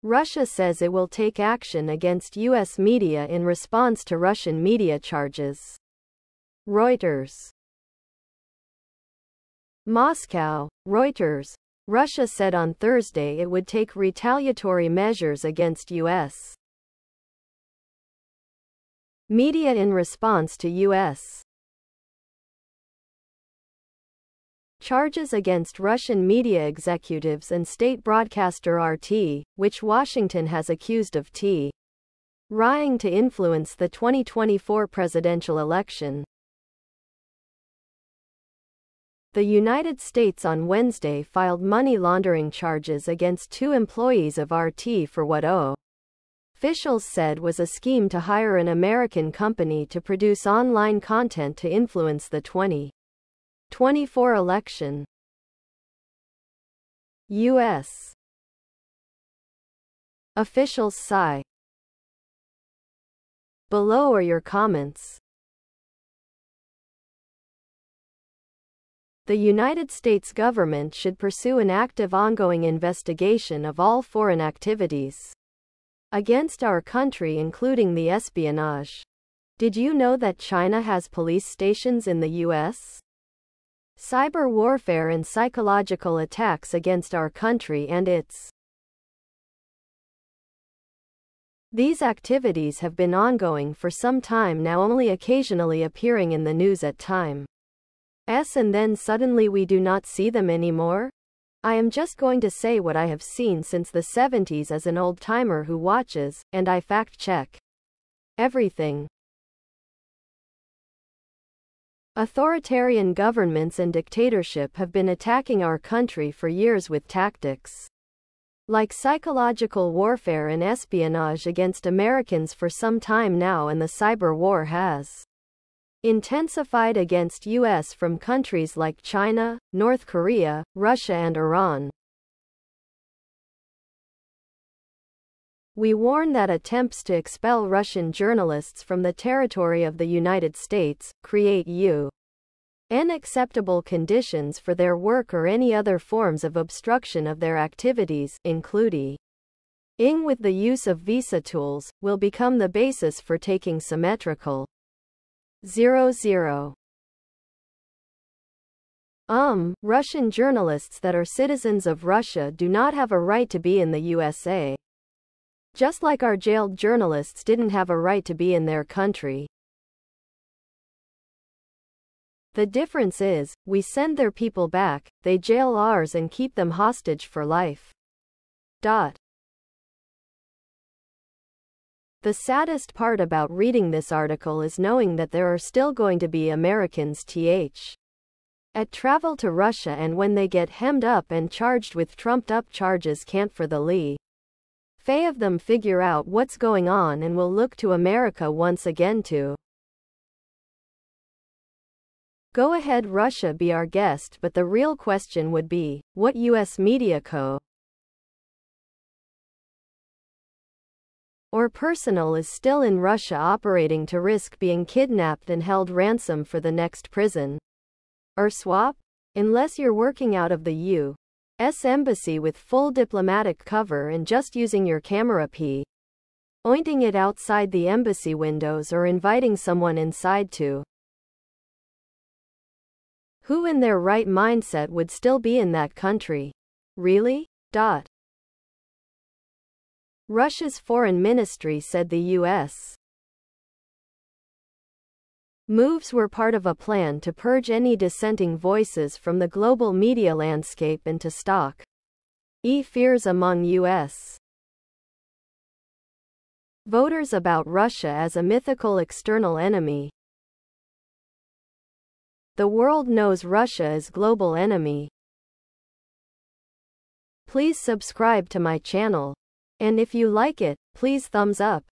Russia says it will take action against U.S. media in response to Russian media charges. Reuters. Moscow, Reuters. Russia said on Thursday it would take retaliatory measures against U.S. media in response to U.S. charges against Russian media executives and state broadcaster RT, which Washington has accused of trying to influence the 2024 presidential election. The United States on Wednesday filed money laundering charges against 2 employees of RT for what officials said was a scheme to hire an American company to produce online content to influence the 2024 election. U.S. officials sigh. Below are your comments. The United States government should pursue an active ongoing investigation of all foreign activities against our country, including the espionage. Did you know that China has police stations in the U.S.? Cyber warfare and psychological attacks against our country and its. These activities have been ongoing for some time now, only occasionally appearing in the news at times. And then suddenly we do not see them anymore? I am just going to say what I have seen since the 70s as an old-timer who watches, and I fact-check everything. Authoritarian governments and dictatorship have been attacking our country for years with tactics like psychological warfare and espionage against Americans for some time now, and the cyber war has intensified against U.S. from countries like China, North Korea, Russia and Iran. We warn that attempts to expel Russian journalists from the territory of the United States, create unacceptable conditions for their work or any other forms of obstruction of their activities, including with the use of visa tools, will become the basis for taking symmetrical 00. Russian journalists that are citizens of Russia do not have a right to be in the USA. Just like our jailed journalists didn't have a right to be in their country. The difference is, we send their people back, they jail ours and keep them hostage for life. The saddest part about reading this article is knowing that there are still going to be Americans at travel to Russia, and when they get hemmed up and charged with trumped-up charges can't for the of them figure out what's going on and will look to America once again to go ahead Russia be our guest, but the real question would be, what U.S. media or personnel is still in Russia operating to risk being kidnapped and held ransom for the next prison or swap? Unless you're working out of the U.S. Embassy with full diplomatic cover and just using your camera pointing it outside the embassy windows or inviting someone inside to. Who in their right mindset would still be in that country? Really? Russia's foreign ministry said the U.S. moves were part of a plan to purge any dissenting voices from the global media landscape and to stoke fears among U.S. voters about Russia as a mythical external enemy. The world knows Russia is global enemy. Please subscribe to my channel. And if you like it, please thumbs up.